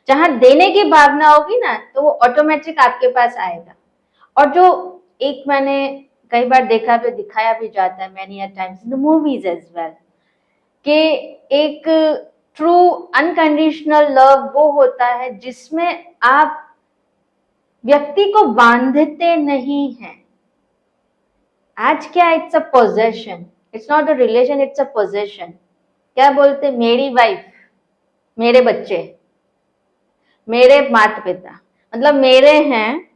जहां देने की भावना होगी ना तो वो ऑटोमेटिक आपके पास आएगा। और जो एक मैंने कई बार देखा भी, दिखाया भी जाता है many times in the movies as well, कि एक ट्रू अनकंडीशनल लव वो होता है जिसमें आप व्यक्ति को बांधते नहीं हैं। आज क्या, it's a possession, it's not a relation, it's a possession. क्या बोलते, मेरी वाइफ, मेरे बच्चे, मेरे माता पिता, मतलब मेरे हैं,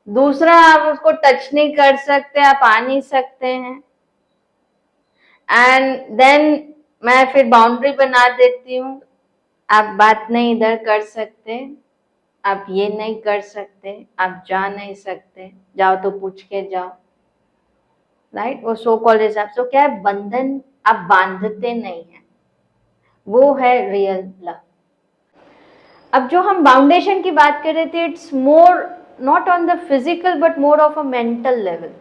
दूसरा आप उसको टच नहीं कर सकते, आप आ नहीं सकते हैं। एंड देन मैं फिर बाउंड्री बना देती हूँ, आप बात नहीं इधर कर सकते, आप ये नहीं कर सकते, आप जा नहीं सकते, जाओ तो पूछ के जाओ, राइट। वो सो कॉल्ड हिसाब से क्या है, बंधन आप बांधते नहीं है, वो है रियल लव। अब जो हम बाउंडेशन की बात कर रहे थे, it's more not on the physical but more of a mental level,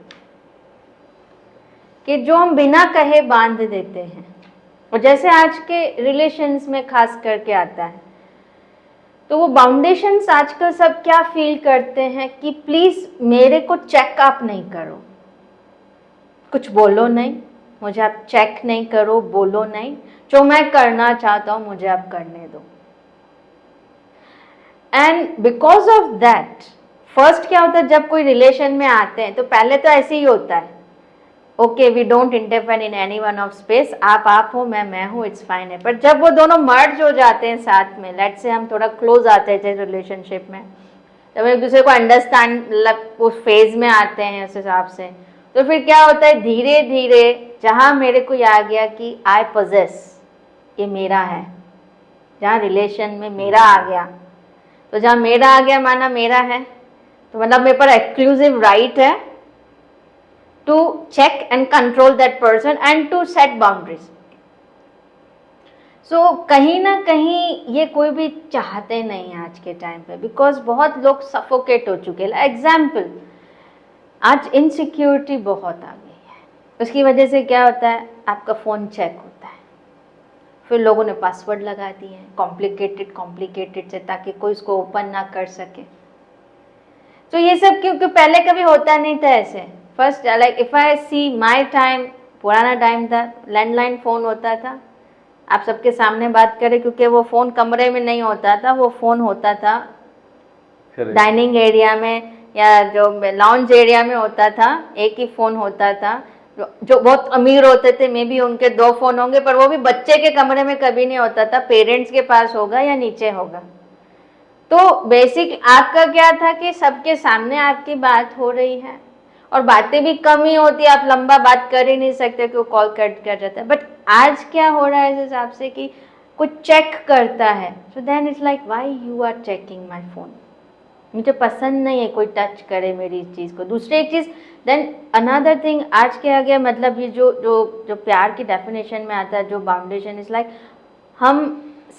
कि जो हम बिना कहे बांध देते हैं। और जैसे आज के रिलेशंस में खास करके आता है, तो वो बाउंडेशंस आजकल सब क्या फील करते हैं कि प्लीज मेरे को चेक आप नहीं करो, कुछ बोलो नहीं, मुझे आप चेक नहीं करो, बोलो नहीं, जो मैं करना चाहता हूं मुझे आप करने दो। And because of that, first क्या होता है, जब कोई रिलेशन में आते हैं तो पहले तो ऐसे ही होता है, okay we don't interfere in any one of space, आप हो, मैं हूँ, इट्स फाइन है। पर जब वो दोनों मर्ज हो जाते हैं साथ में, लेट्स से हम थोड़ा क्लोज आते हैं रिलेशनशिप में, जब एक दूसरे को अंडरस्टैंड, मतलब उस फेज में आते हैं उस हिसाब से, तो फिर क्या होता है, धीरे धीरे जहां मेरे को आ गया कि आई पोजेस, ये मेरा है, जहां रिलेशन में मेरा आ गया, तो जहां मेरा आ गया माना मेरा है, तो मतलब मेरे पर एक्सक्लूसिव राइट है to check and control that person and to set boundaries. So कहीं ना कहीं ये कोई भी चाहते नहीं है आज के टाइम पे, बिकॉज बहुत लोग सफोकेट हो चुके हैं। एग्जाम्पल, आज इनसिक्योरिटी बहुत आ गई है, उसकी वजह से क्या होता है, आपका फ़ोन चेक होता है, फिर लोगों ने पासवर्ड लगा दिए हैं कॉम्प्लिकेटेड से, ताकि कोई उसको ओपन ना कर सके। तो ये सब क्योंकि पहले कभी होता नहीं था ऐसे। First like if I see my time, पुराना टाइम था, लैंडलाइन फ़ोन होता था, आप सबके सामने बात करें, क्योंकि वो फ़ोन कमरे में नहीं होता था, वो फ़ोन होता था डाइनिंग एरिया में या जो लाउंज एरिया में होता था, एक ही फ़ोन होता था। जो बहुत अमीर होते थे मे बी उनके 2 फ़ोन होंगे, पर वो भी बच्चे के कमरे में कभी नहीं होता था, पेरेंट्स के पास होगा या नीचे होगा। तो बेसिक आपका क्या था कि सबके सामने आपकी बात हो रही है, और बातें भी कम ही होती है, आप लंबा बात कर ही नहीं सकते, क्यों कॉल कट कर जाता है। बट आज क्या हो रहा है इस हिसाब से कि कुछ चेक करता है, so then it's like why you are checking my phone, मुझे पसंद नहीं है कोई टच करे मेरी इस चीज़ को। दूसरी एक चीज़, देन अनदर थिंग, आज के आ गया, मतलब ये जो जो जो प्यार की डेफिनेशन में आता है, जो बाउंडेशन इज लाइक, हम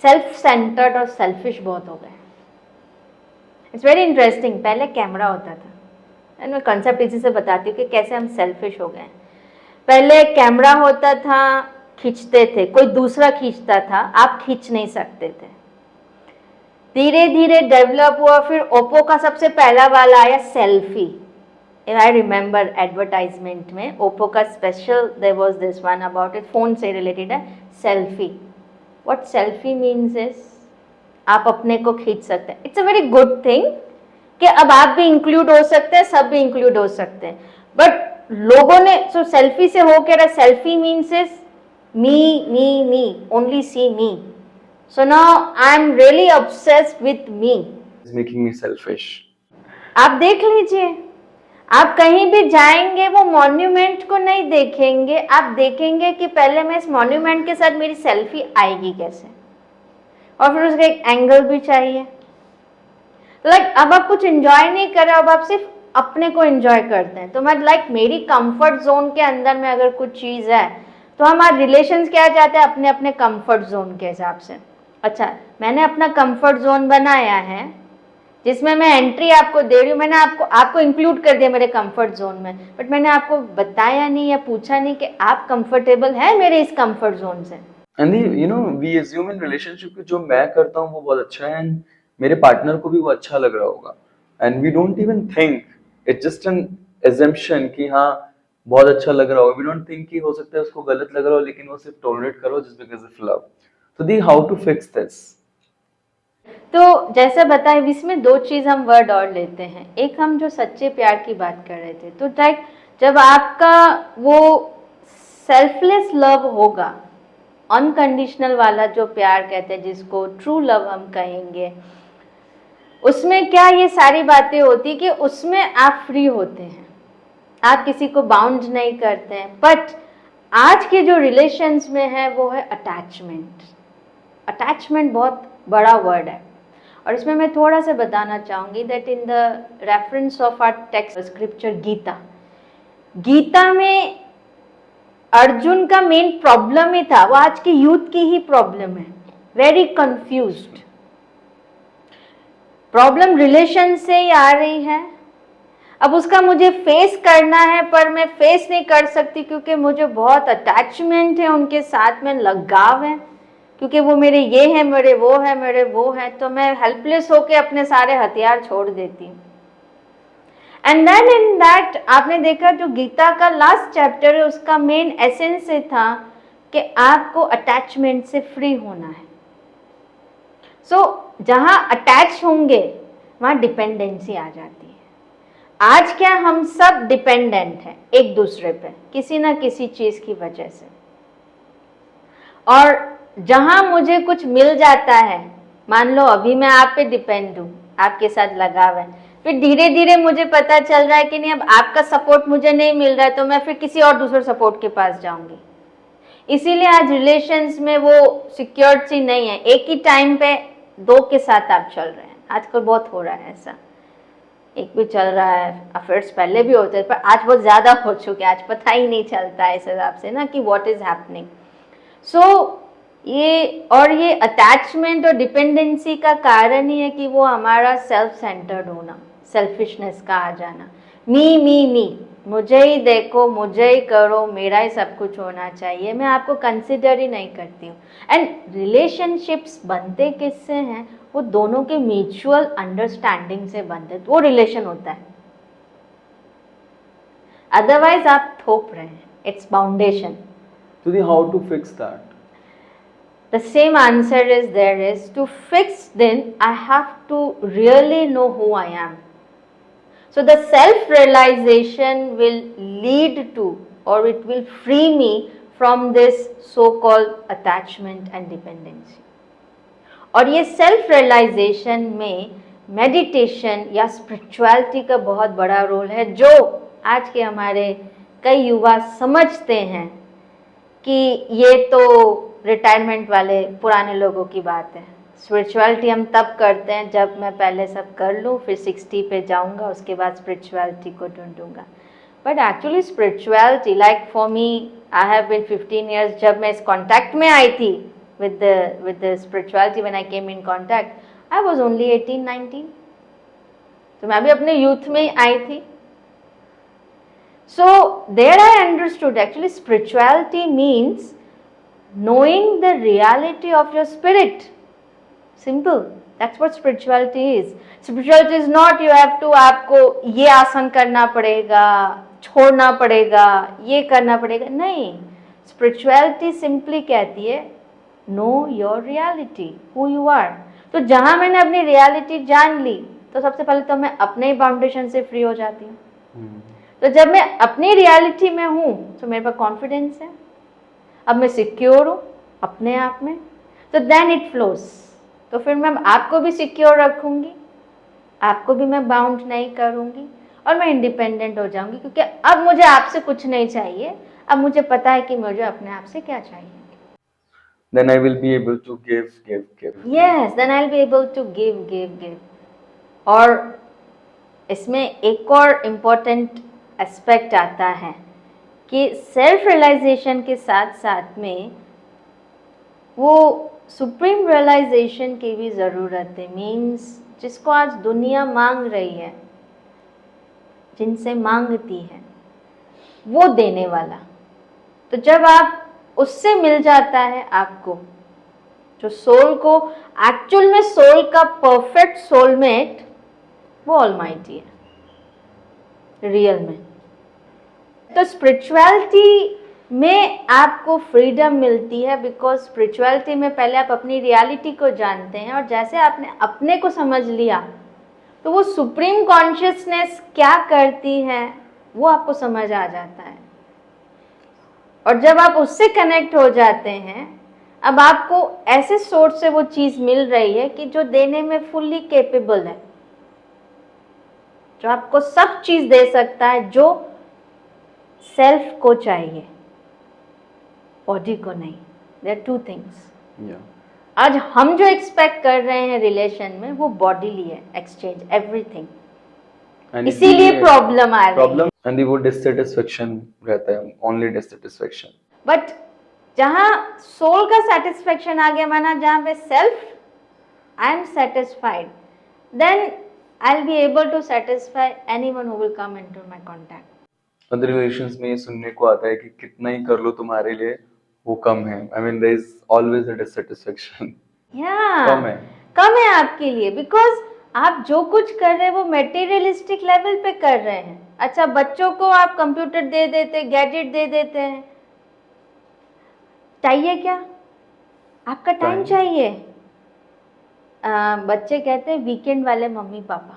सेल्फ सेंटर्ड और सेल्फिश बहुत हो गए। It's very interesting. पहले कैमरा होता था, एंड मैं कंसेप्ट इसी से बताती हूँ कि कैसे हम सेल्फिश हो गए। पहले कैमरा होता था, खींचते थे, कोई दूसरा खींचता था, आप खींच नहीं सकते थे। धीरे धीरे डेवलप हुआ, फिर ओप्पो का सबसे पहला वाला आया सेल्फी। आई रिमेंबर एडवर्टाइजमेंट में ओप्पो का special there was this one about it, phone से रिलेटेड है, selfie. What selfie means is, आप अपने को खींच सकते हैं। It's a very good thing कि अब आप भी इंक्लूड हो सकते हैं, सब भी इंक्लूड हो सकते हैं। बट लोगों ने सो सेल्फी से हो क्या रहा, selfie means is me, only see me. So now I'm really obsessed with me. It's making me selfish. आप देख लीजिए, आप कहीं भी जाएंगे वो मॉन्यूमेंट को नहीं देखेंगे, आप देखेंगे कि पहले मैं इस मॉन्यूमेंट के साथ मेरी सेल्फी आएगी कैसे, और फिर उसका एक एंगल भी चाहिए। लाइक अब आप कुछ एंजॉय नहीं कर रहे, अब आप सिर्फ अपने को एंजॉय करते हैं। तो मैं लाइक मेरी कंफर्ट जोन के अंदर में अगर कुछ चीज़ है, तो हमारे रिलेशंस क्या चाहते हैं, अपने अपने कंफर्ट जोन के हिसाब से। अच्छा, मैंने अपना कंफर्ट जोन बनाया है जिसमें मैं एंट्री आपको दे रही हूँ, मैंने आपको इंक्लूड कर दिया मेरे कंफर्ट जोन में, बट मैंने आपको बताया नहीं या पूछा नहीं कि आप कंफर्टेबल हैं मेरे इस कंफर्ट जोन से। And we assume in relationship कि जो मैं करता हूँ वो बहुत अच्छा है, and मेरे पार्टनर को भी वो अच्छा लग रहा होगा, and we don't even think, it's just an assumption कि हाँ बहुत अच्छा लग रहा होगा। वी डोंट थिंक कि हो सकता है उसको गलत लग रहा हो, लेकिन वो सिर्फ टॉलरेट करो जस्ट बिकॉज ऑफ लव। तो the how to fix this? तो जैसा बताया, इसमें दो चीज हम वर्ड और लेते हैं। एक हम जो सच्चे प्यार की बात कर रहे थे, तो लाइक जब आपका वो सेल्फलेस लव होगा, अनकंडीशनल वाला जो प्यार कहते हैं, जिसको ट्रू लव हम कहेंगे, उसमें क्या ये सारी बातें होती कि उसमें आप फ्री होते हैं, आप किसी को बाउंड नहीं करते हैं। बट आज के जो रिलेशंस में है वो है अटैचमेंट। अटैचमेंट बहुत बड़ा वर्ड है, और इसमें मैं थोड़ा सा बताना चाहूंगी that in the reference of our text scripture Gita, Gita में अर्जुन का मेन प्रॉब्लम ही था, वो आज के यूथ की ही प्रॉब्लम है, वेरी कंफ्यूज्ड। प्रॉब्लम रिलेशन से ही आ रही है। अब उसका मुझे फेस करना है, पर मैं फेस नहीं कर सकती क्योंकि मुझे बहुत अटैचमेंट है उनके साथ में, लगाव है, क्योंकि वो मेरे ये है, मेरे वो है, मेरे वो है, तो मैं हेल्पलेस होके अपने सारे हथियार छोड़ देती हूँ। एंड देन इन दैट आपने देखा जो गीता का लास्ट चैप्टर है, उसका मेन एसेंस ये था कि आपको अटैचमेंट से फ्री होना है। सो जहां अटैच होंगे वहां डिपेंडेंसी आ जाती है। आज क्या हम सब डिपेंडेंट हैं एक दूसरे पे, किसी ना किसी चीज की वजह से। और जहां मुझे कुछ मिल जाता है, मान लो अभी मैं आप पे डिपेंड हूं, आपके साथ लगाव है, फिर धीरे धीरे मुझे पता चल रहा है कि नहीं अब आपका सपोर्ट मुझे नहीं मिल रहा है, तो मैं फिर किसी और दूसरे सपोर्ट के पास जाऊंगी। इसीलिए आज रिलेशंस में वो सिक्योरिटी नहीं है, एक ही टाइम पे दो के साथ आप चल रहे हैं। आजकल बहुत हो रहा है ऐसा, एक भी चल रहा है, अफेयर्स पहले भी होते थे पर आज बहुत ज्यादा हो चुके हैं, आज पता ही नहीं चलता है इस हिसाब से ना कि व्हाट इज हैपनिंग। सो ये अटैचमेंट और डिपेंडेंसी का कारण ही है कि वो हमारा सेल्फ सेंटर्ड होना, सेल्फिशनेस का आ जाना, मी, मुझे ही देखो, मुझे ही करो, मेरा ही सब कुछ होना चाहिए, मैं आपको कंसिडर ही नहीं करती हूँ। एंड रिलेशनशिप्स बनते किससे हैं? वो दोनों के म्यूचुअल अंडरस्टैंडिंग से बनते, वो रिलेशन होता है। अदरवाइज आप थोप रहे हैं, इट्स फाउंडेशन। तो the how to fix that? The same answer is there is to fix, then I have to really know who I am. So the self-realization will lead to, or it will free me from this so-called attachment and dependency. और ये self realisation में meditation या spirituality का बहुत बड़ा role है, जो आज के हमारे कई युवा समझते हैं कि ये तो रिटायरमेंट वाले पुराने लोगों की बात है। स्पिरिचुअलिटी हम तब करते हैं जब मैं पहले सब कर लूँ, फिर 60 पे जाऊँगा, उसके बाद स्पिरिचुअलिटी को ढूंढूंगा। But actually spirituality, like for me, I have been 15 years, जब मैं इस कॉन्टैक्ट में आई थी with the spirituality, when I came in contact, I was only 18-19, तो मैं भी अपने यूथ में ही आई थी। So there I understood actually spirituality means knowing the reality of your spirit. Simple. That's what spirituality is. Spirituality is not you have to, आपको ये आसन करना पड़ेगा, छोड़ना पड़ेगा, ये करना पड़ेगा, नहीं। Spirituality simply कहती है know your reality, who you are. तो जहां मैंने अपनी रियलिटी जान ली, तो सबसे पहले तो मैं अपने ही बाउंडेशन से फ्री हो जाती हूँ। तो जब मैं अपनी रियलिटी में हूँ तो मेरे पास कॉन्फिडेंस है, अब मैं सिक्योर हूँ अपने आप में, तो देन इट फ्लोज। तो फिर मैं आपको भी सिक्योर रखूंगी, आपको भी मैं बाउंड नहीं करूंगी, और मैं इंडिपेंडेंट हो जाऊंगी, क्योंकि अब मुझे आपसे कुछ नहीं चाहिए, अब मुझे पता है कि मुझे अपने आप से क्या चाहिए। Then I will be able to give. Yes, then I'll be able to give. और इसमें एक और इम्पोर्टेंट एस्पेक्ट आता है कि सेल्फ रियलाइजेशन के साथ साथ में वो सुप्रीम रियलाइजेशन की भी ज़रूरत है। मीन्स जिसको आज दुनिया मांग रही है, जिनसे मांगती है, वो देने वाला। तो जब आप उससे मिल जाता है आपको, जो सोल को एक्चुअल में सोल का परफेक्ट सोलमेट वो ऑलमाइटी है रियल में। तो स्पिरिचुअलिटी में आपको फ्रीडम मिलती है बिकॉज स्पिरिचुअलिटी में पहले आप अपनी रियलिटी को जानते हैं और जैसे आपने अपने को समझ लिया तो वो सुप्रीम कॉन्शियसनेस क्या करती है वो आपको समझ आ जाता है। और जब आप उससे कनेक्ट हो जाते हैं अब आपको ऐसे सोर्स से वो चीज मिल रही है कि जो देने में फुल्ली कैपेबल है, जो आपको सब चीज दे सकता है जो सेल्फ को चाहिए, बॉडी को नहीं। There two things. आज हम जो एक्सपेक्ट कर रहे हैं रिलेशन में वो बॉडीली है, एक्सचेंज एवरीथिंग, इसीलिए प्रॉब्लम आ रही है। एंड वो डिससेटिस्फेक्शन रहता है, ओनली डिससेटिस्फेक्शन। बट जहां सोल का सेटिस्फेक्शन आ गया, माना जहां पे self I am satisfied, then I will be able to satisfy anyone who will come into my contact. Other relations में ये सुनने को आता है कि कितना ही कर लो तुम्हारे लिए वो कम है। I mean there is always a dissatisfaction. कम है आपके लिए बिकॉज आप जो कुछ कर रहे हैं वो मेटीरियलिस्टिक लेवल पे कर रहे हैं। अच्छा, बच्चों को आप कंप्यूटर दे देते, गैजेट दे देते हैं, चाहिए क्या? आपका टाइम चाहिए। बच्चे कहते हैं वीकेंड वाले मम्मी पापा।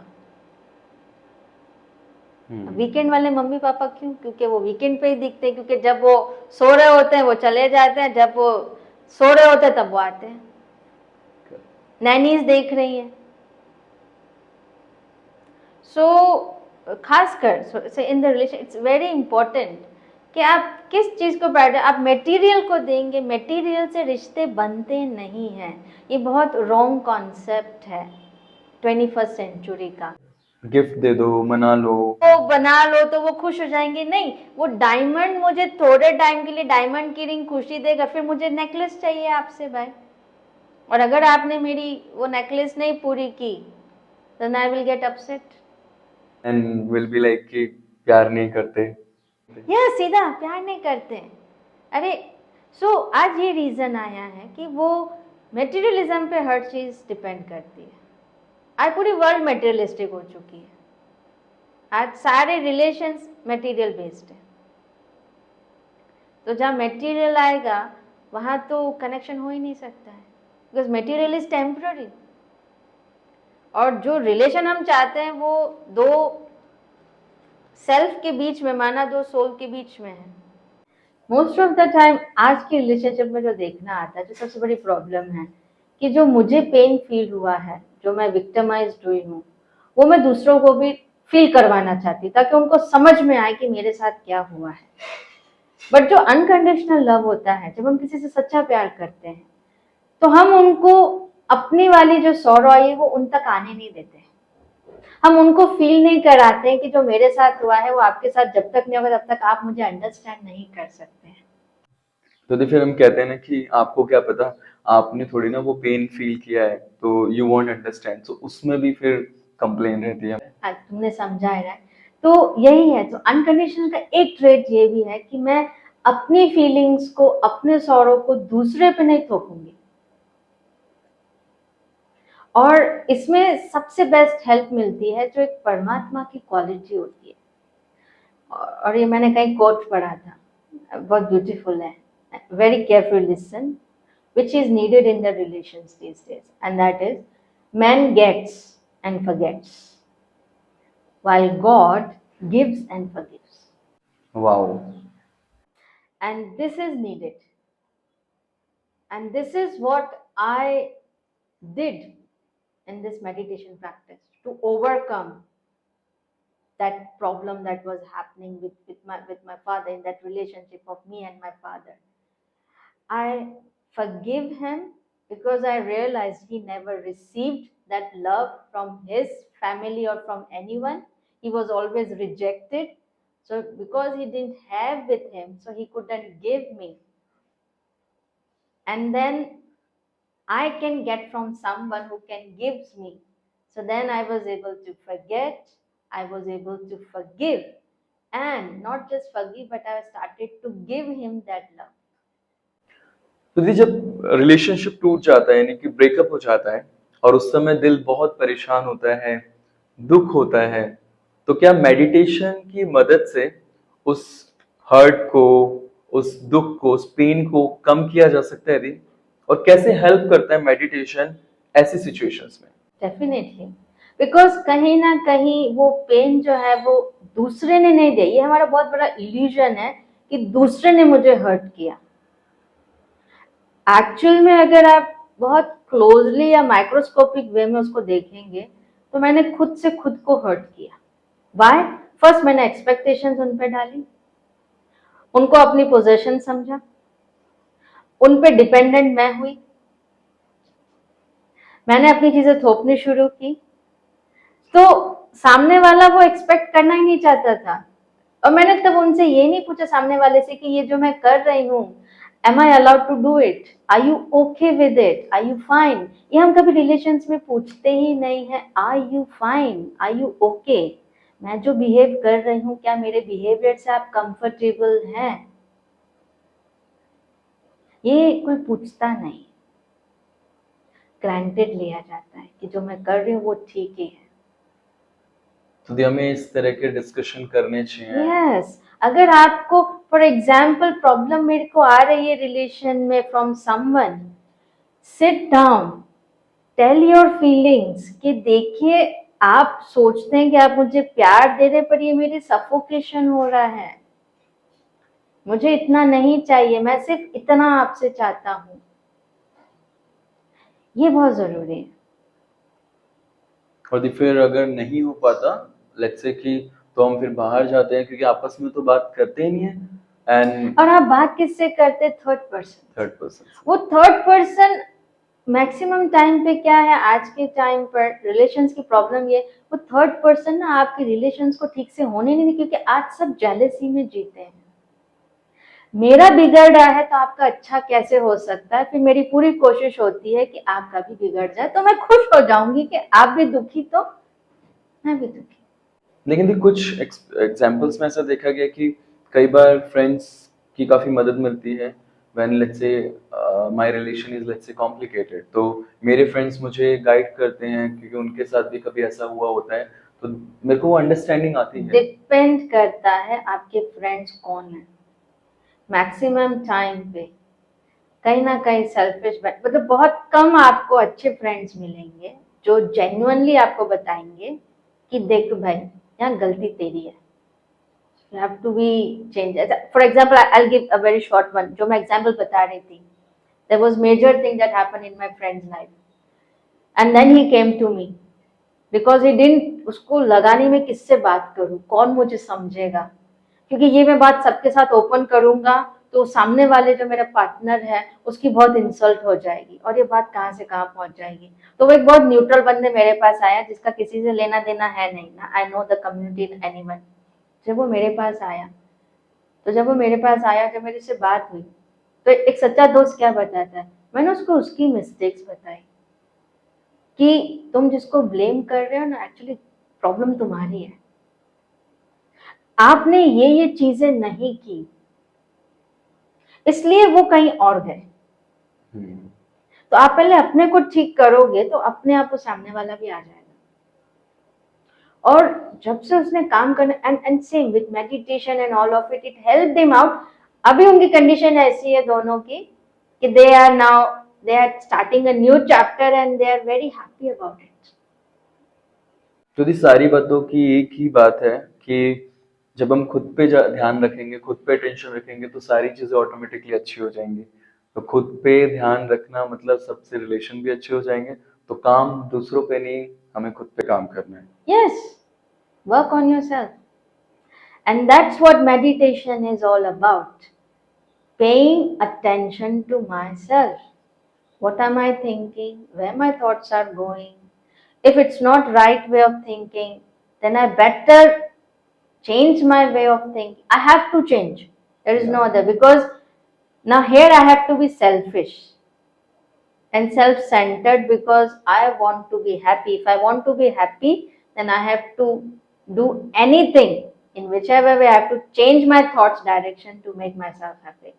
वीकेंड वाले मम्मी पापा क्यों? क्योंकि वो वीकेंड पे ही दिखते हैं, क्योंकि जब वो सो रहे होते हैं वो चले जाते हैं, जब वो सो रहे होते हैं तब वो आते हैं। नैनीज देख रही है। सो खासकर in the relation it's very important कि आप किस चीज को प्रायोरिटी, आप मटेरियल को देंगे। मटेरियल से रिश्ते बनते नहीं हैं, ये बहुत रॉन्ग कॉन्सेप्ट है 21st सेंचुरी का। गिफ्ट दे दो, मना लो, वो बना लो तो वो खुश हो जाएंगे। नहीं, वो डायमंड मुझे थोड़े टाइम के लिए डायमंड की रिंग खुशी देगा, फिर मुझे नेकलेस चाहिए आपसे भाई। और अगर आपने मेरी वो नेकलेस नहीं पूरी की then I will get upset and will be like कि प्यार नहीं करते। सीधा प्यार नहीं करते। अरे आज ये रीजन आया है कि वो मेटीरियलिज्म पे हर चीज डिपेंड करती है। आज पूरी वर्ल्ड मेटीरियलिस्टिक हो चुकी है। आज सारे रिलेशंस मटेरियल बेस्ड है। तो जहाँ मटेरियल आएगा वहां तो कनेक्शन हो ही नहीं सकता है, बिकॉज मटेरियल इज टेम्पररी। और जो रिलेशन हम चाहते हैं वो दो सेल्फ के बीच में, माना दो सोल के बीच में है। मोस्ट ऑफ द टाइम आज के रिलेशनशिप में जो देखना आता है, जो सबसे बड़ी प्रॉब्लम है कि जो मुझे पेन फील हुआ है, जो मैं विक्टिमाइज्ड हुई हूँ, वो मैं दूसरों को भी फील करवाना चाहती हूँ ताकि उनको समझ में आए कि मेरे साथ क्या हुआ है। बट जो अनकंडीशनल लव होता है, जब हम किसी से सच्चा प्यार करते हैं तो हम उनको अपनी वाली जो सौरव आई है वो उन तक आने नहीं देते। हम उनको फील नहीं कराते हैं कि जो मेरे साथ हुआ है वो आपके साथ जब तक नहीं होगा तब तक आप मुझे अंडरस्टैंड नहीं कर सकते हैं। तो फिर हम कहते हैं ना कि आपको क्या पता, आपने थोड़ी ना वो पेन फील किया है तो यू वॉन्ट अंडरस्टैंड। तो उसमें भी फिर कंप्लेन रहती है। तुमने समझा है। तो यही है। तो अनकंडीशनल का एक ट्रेट ये भी है कि मैं अपनी फीलिंग्स को, अपने सौरों को दूसरे पे नहीं थोपूंगी। और इसमें सबसे बेस्ट हेल्प मिलती है जो एक परमात्मा की क्वालिटी होती है। और ये मैंने कहीं कोट पढ़ा था, बहुत ब्यूटीफुल है। Very careful listen which is needed in the relations these days, and that is man gets and forgets while God gives and forgives. Wow. And this is needed, and this is what I did in this meditation practice to overcome that problem that was happening with my father, in that relationship of me and my father. I forgive him because I realized he never received that love from his family or from anyone. He was always rejected. So because he didn't have with him, so he couldn't give me. And then I can get from someone who can gives me. So then I was able to forget, I was able to forgive, and not just forgive, but I started to give him that love. तो ये जब relationship टूट जाता है यानी कि breakup हो जाता है और उस समय दिल बहुत परेशान होता है, दुख होता है, तो क्या मेडिटेशन की मदद से उस हर्ट को, उस दुख को, उस पेन को कम किया जा सकता है दी? और कैसे हेल्प करता है मेडिटेशन ऐसी सिचुएशंस में? डेफिनेटली, बिकॉज कहीं ना कहीं वो पेन जो है वो दूसरे ने नहीं दिया। ये हमारा बहुत बड़ा इल्यूजन है कि दूसरे ने मुझे हर्ट किया। एक्चुअल में अगर आप बहुत क्लोजली या माइक्रोस्कोपिक वे में उसको देखेंगे तो मैंने खुद से खुद को हर्ट किया। वाई? फर्स्ट मैंने एक्सपेक्टेशंस उन पे डाली, उनको अपनी पोजीशन समझा, उन पे डिपेंडेंट मैं हुई, मैंने अपनी चीजें थोपनी शुरू की। तो सामने वाला वो एक्सपेक्ट करना ही नहीं चाहता था। और मैंने तब उनसे ये नहीं पूछा सामने वाले से कि ये जो मैं कर रही हूँ, am I allowed to do it, are you okay with it, are you fine. ये हम कभी रिलेशंस में पूछते ही नहीं है, are you fine, are you okay, मैं जो बिहेव कर रही हूँ क्या मेरे बिहेवियर से आप कंफर्टेबल हैं। ये कोई पूछता नहीं, ग्रांटेड लिया जाता है कि जो मैं कर रही हूँ वो ठीक ही है। तो दी हमें इस तरह के डिस्कशन करने चाहिए। यस, अगर आपको फॉर एग्जाम्पल प्रॉब्लम मेरे को आ रही है रिलेशन में from someone, sit down, tell your feelings कि देखिए आप सोचते हैं कि आप मुझे प्यार दे रहे, पर ये मेरी सफोकेशन हो रहा है, मुझे इतना नहीं चाहिए, मैं सिर्फ इतना आपसे चाहता हूं। ये बहुत जरूरी है। और फिर अगर नहीं हो पाता, लेट्स से कि, तो हम फिर बाहर जाते हैं क्योंकि आपस में तो बात करते ही नहीं है। एंड और आप बात किससे करते? Third person. Third person. वो थर्ड पर्सन मैक्सिमम टाइम पे क्या है, आज के टाइम पर रिलेशंस की प्रॉब्लम ये, वो थर्ड पर्सन ना आपके रिलेशंस को ठीक से होने नहीं देती, क्योंकि आज सब जेलसी में जीते हैं। मेरा बिगड़ रहा है तो आपका अच्छा कैसे हो सकता है, फिर मेरी पूरी कोशिश होती है कि आपका भी बिगड़ जाए, तो मैं खुश हो जाऊंगी कि आप भी दुखी तो मैं भी दुखी। लेकिन भी कुछ एग्जांपल्स में ऐसा देखा गया कि कई बार फ्रेंड्स की काफी मदद मिलती है when let's say my relation is let's say complicated, तो मेरे फ्रेंड्स मुझे गाइड करते हैं क्योंकि उनके साथ भी कभी ऐसा हुआ होता है, तो मेरे को वो अंडरस्टैंडिंग आती है। डिपेंड करता है आपके फ्रेंड्स कौन है। मैक्सिमम टाइम पे कहीं ना कहीं सेल्फिश, मतलब बहुत कम आपको अच्छे फ्रेंड्स मिलेंगे जो जेन्युइनली आपको बताएंगे कि देख भाई यहाँ गलती तेरी है, you have to be change. For example I will give a very short one, जो मैं एग्जांपल बता रही थी, there was major thing that happened in my friends life and then he came to me because he didn't, उसको लगा नहीं मैं किससे बात करूं, कौन मुझे समझेगा, क्योंकि ये मैं बात सबके साथ ओपन करूंगा तो सामने वाले जो मेरा पार्टनर है उसकी बहुत इंसल्ट हो जाएगी और ये बात कहाँ से कहाँ पहुंच जाएगी। तो वो एक बहुत न्यूट्रल बंदे मेरे पास आया जिसका किसी से लेना देना है नहीं ना, I know the community in anyone. जब वो मेरे पास आया, जब मेरे से बात हुई, तो एक सच्चा दोस्त क्या बताता है, मैंने उसको उसकी मिस्टेक्स बताई कि तुम जिसको ब्लेम कर रहे हो ना, एक्चुअली प्रॉब्लम तुम्हारी है, आपने ये चीजें नहीं की इसलिए वो कहीं और गए। तो आप पहले अपने को ठीक करोगे तो अपने आप वो सामने वाला भी आ जाएगा। और जब से उसने काम करना, and same with meditation and all of it, it help them out. अभी उनकी कंडीशन ऐसी है दोनों की कि they are starting a new chapter and they are very happy about it. तो ये सारी बातों की एक ही बात है कि जब हम खुद पे ध्यान रखेंगे, खुद पे टेंशन रखेंगे, तो सारी चीजें ऑटोमेटिकली अच्छी हो जाएंगी। तो खुद पे ध्यान रखना मतलब सबसे रिलेशन भी अच्छे हो जाएंगे। तो काम दूसरों पे नहीं, हमें खुद पे काम करना है। Yes, work on yourself, and that's what meditation is all about, paying attention to myself. What am I thinking? Where my thoughts are going? If it's not right way of thinking, then I better change my way of thinking. I have to change. There is no other, because now here I have to be selfish and self-centered because I want to be happy. If I want to be happy, then I have to do anything in whichever way I have to change my thoughts direction to make myself happy.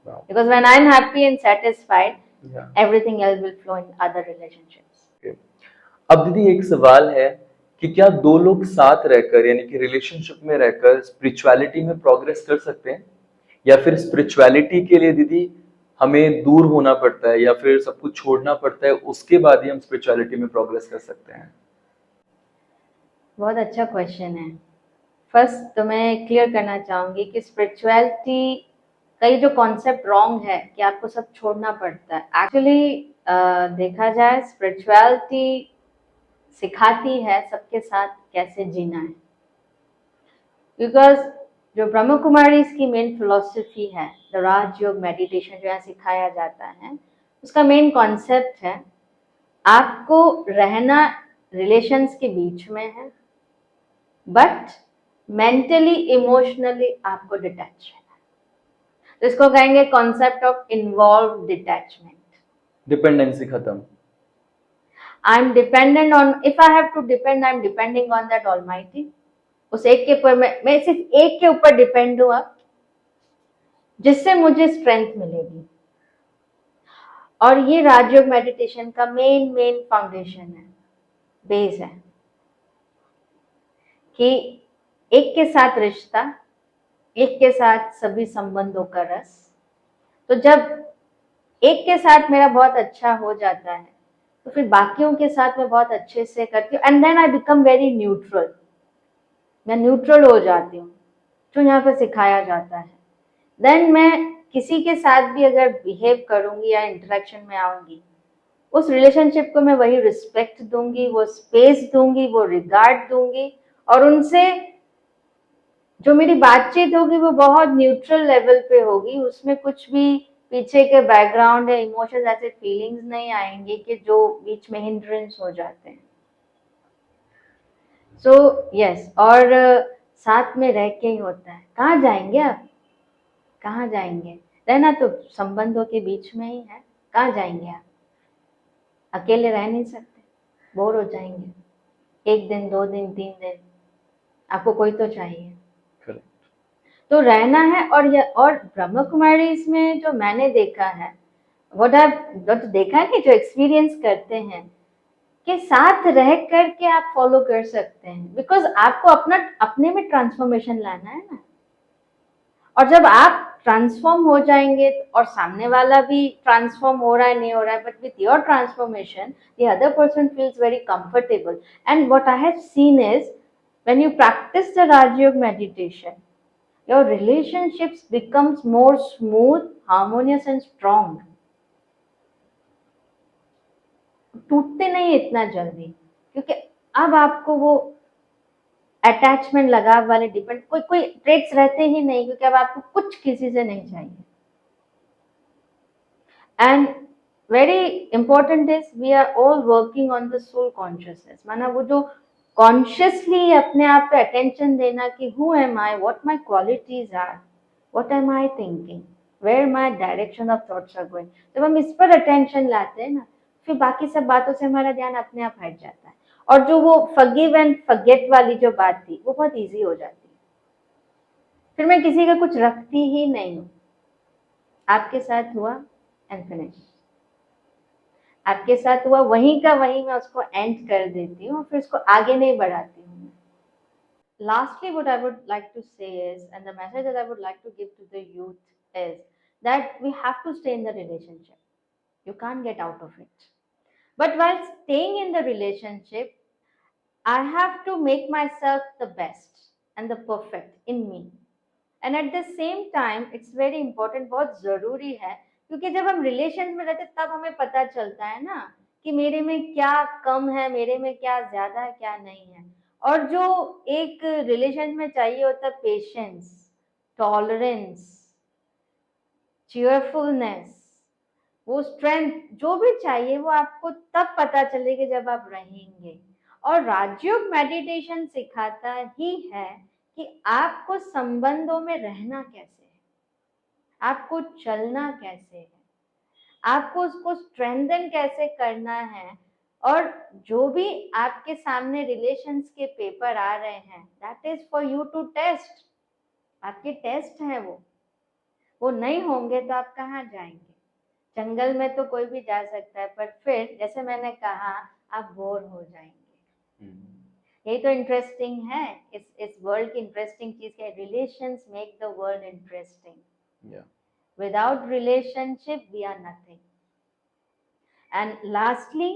Wow. Because when I'm happy and satisfied, Yeah. everything else will flow in other relationships. Okay. अब दीदी एक सवाल है कि क्या दो लोग साथ रहकर यानी कि रिलेशनशिप में रहकर स्पिरिचुअलिटी में प्रोग्रेस कर सकते हैं, या फिर स्पिरिचुअलिटी के लिए दीदी हमें दूर होना पड़ता है या फिर सब कुछ छोड़ना पड़ता है, उसके बाद ही हम स्पिरिचुअलिटी में प्रोग्रेस कर सकते हैं? बहुत अच्छा क्वेश्चन है। फर्स्ट तो मैं क्लियर करना चाहूंगी कि स्पिरिचुअलिटी का ये जो कॉन्सेप्ट रॉन्ग है कि आपको सब छोड़ना पड़ता है। एक्चुअली देखा जाए स्पिरिचुअलिटी सिखाती है सबके साथ कैसे जीना है, बिकॉज जो ब्रह्म कुमारी इसकी मेन फिलोसफी है, द राजयोग मेडिटेशन जो यहाँ सिखाया जाता है, उसका मेन कॉन्सेप्ट है आपको रहना रिलेशंस के बीच में है, बट मेंटली इमोशनली आपको डिटैच रहना है। तो इसको कहेंगे concept of involve detachment. Dependency खत्म। I am dependent on, if I have to depend, I am depending on that almighty. उस एक के ऊपर मैं सिर्फ एक के ऊपर डिपेंड हूं अब, जिससे मुझे स्ट्रेंथ मिलेगी। और ये राजयोग मेडिटेशन का मेन फाउंडेशन है, बेस है, कि एक के साथ रिश्ता, एक के साथ सभी संबंधों का रस। तो जब एक के साथ मेरा बहुत अच्छा हो जाता है तो फिर बाकियों के साथ मैं बहुत अच्छे से करती हूँ, and then I become very neutral. मैं न्यूट्रल हो जाती हूँ, जो यहाँ पे सिखाया जाता है। देन मैं किसी के साथ भी अगर बिहेव करूंगी या इंटरेक्शन में आऊंगी, उस रिलेशनशिप को मैं वही रिस्पेक्ट दूंगी, वो स्पेस दूंगी, वो रिगार्ड दूंगी, और उनसे जो मेरी बातचीत होगी वो बहुत न्यूट्रल लेवल पे होगी। उसमें कुछ भी पीछे के बैकग्राउंड या इमोशंस, ऐसे फीलिंग्स नहीं आएंगे कि जो बीच में हिंड्रेंस हो जाते हैं। सो यस, और साथ में रह के ही होता है। कहाँ जाएंगे आप, कहाँ जाएंगे? रहना तो संबंधों के बीच में ही है। कहाँ जाएंगे आप? अकेले रह नहीं सकते, बोर हो जाएंगे। 1 दिन, 2 दिन, 3 दिन, आपको कोई तो चाहिए। Correct. तो रहना है। और ब्रह्म कुमारी इसमें जो मैंने देखा है, जो देखा है कि जो एक्सपीरियंस करते हैं, कि साथ रह करके आप फॉलो कर सकते हैं, बिकॉज आपको अपने में ट्रांसफॉर्मेशन लाना है ना। और जब आप ट्रांसफॉर्म हो जाएंगे और सामने वाला भी ट्रांसफॉर्म हो रहा है नहीं हो रहा है, but with your transformation the other person feels very comfortable. And what I have seen is when you practice the Rajyoga meditation, your relationships becomes more smooth, harmonious and strong. टूटते नहीं इतना जल्दी, क्योंकि अब आपको वो अटैचमेंट, लगाव वाले डिपेंड कोई ट्रेट्स रहते ही नहीं, क्योंकि अब आपको कुछ किसी से नहीं चाहिए। And very important is we are all working on the soul consciousness, माना वो जो कॉन्शियसली अपने आप पे अटेंशन देना कि who am I, what my qualities are, what am I thinking, where my direction of thoughts are going. जब हम इस पर अटेंशन लाते हैं ना, फिर बाकी सब बातों से हमारा ध्यान अपने आप हट जाता है। और जो वो फॉरगिव एंड फॉरगेट वाली जो बात थी, वो बहुत इजी हो जाती है। फिर मैं किसी का कुछ रखती ही नहीं हूँ। आपके साथ हुआ एंड फिनिश, आपके साथ हुआ वहीं का वहीं मैं उसको एंड कर देती हूँ, फिर उसको आगे नहीं बढ़ाती हूँ। Lastly, what I would like to say is, and the message that I would like to give to the youth is that we have to stay in the relationship. You can't get out of it. But while staying in the relationship, I have to make myself the best and the perfect in me. And at the same time, it's very important, बहुत जरूरी है, क्योंकि जब हम relation में रहते तब हमें पता चलता है ना कि मेरे में क्या कम है, मेरे में क्या ज्यादा है, क्या नहीं है। और जो एक रिलेशन में चाहिए होता है, पेशेंस, टॉलरेंस, चीयरफुलनेस, वो स्ट्रेंथ, जो भी चाहिए वो आपको तब पता चलेगी जब आप रहेंगे। और राजयोग मेडिटेशन सिखाता ही है कि आपको संबंधों में रहना कैसे है, आपको चलना कैसे है, आपको उसको स्ट्रेंथन कैसे करना है। और जो भी आपके सामने रिलेशंस के पेपर आ रहे हैं, that is for you to test. आपके टेस्ट हैं वो वो नहीं होंगे तो आप कहाँ जाएंगे? जंगल में तो कोई भी जा सकता है, पर फिर जैसे मैंने कहा आप बोर हो जाएंगे। यही तो इंटरेस्टिंग है, इस वर्ल्ड की इंटरेस्टिंग चीज है, relations make the world interesting. Without relationship we are nothing. And lastly,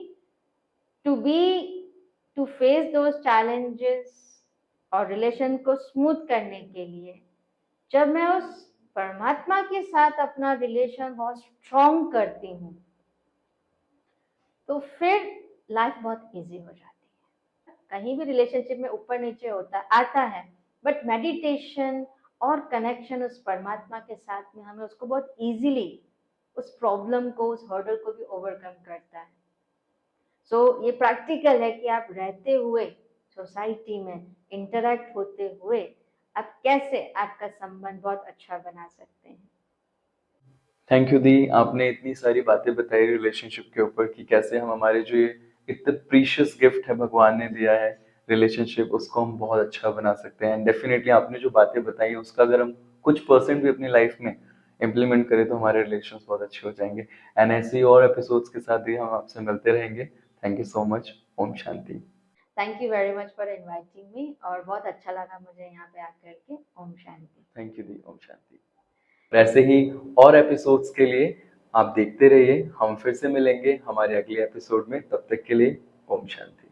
to face those challenges और रिलेशन को स्मूथ करने के लिए, जब मैं उस परमात्मा के साथ अपना रिलेशन बहुत स्ट्रॉन्ग करती हूँ, तो फिर लाइफ बहुत इजी हो जाती है। कहीं भी रिलेशनशिप में ऊपर नीचे होता आता है, बट मेडिटेशन और कनेक्शन उस परमात्मा के साथ में हमें उसको बहुत इजीली, उस प्रॉब्लम को, उस हर्डल को भी ओवरकम करता है। सो ये प्रैक्टिकल है कि आप रहते हुए सोसाइटी में इंटरेक्ट होते हुए आप कैसे आपका संबंध बहुत अच्छा बना सकते हैं। थैंक यू दी, आपने इतनी सारी बातें बताई रिलेशनशिप के ऊपर कि कैसे हम हमारे जो ये इतने प्रीशियस गिफ्ट है भगवान ने दिया है रिलेशनशिप, उसको हम बहुत अच्छा बना सकते हैं। डेफिनेटली आपने जो बातें बताई उसका अगर हम कुछ परसेंट भी अपनी लाइफ में इम्प्लीमेंट करें तो हमारे रिलेशंस बहुत अच्छे हो जाएंगे। एंड ऐसे ही और एपिसोड्स के साथ भी हम आपसे मिलते रहेंगे। Thank you so much. ओम शांति। Thank you very much for inviting me, और बहुत अच्छा लगा मुझे यहाँ पे आकर के। ओम शांति। थैंक यू दी। ओम शांति। वैसे ही और एपिसोड्स के लिए आप देखते रहिए, हम फिर से मिलेंगे हमारे अगले एपिसोड में। तब तक के लिए ओम शांति।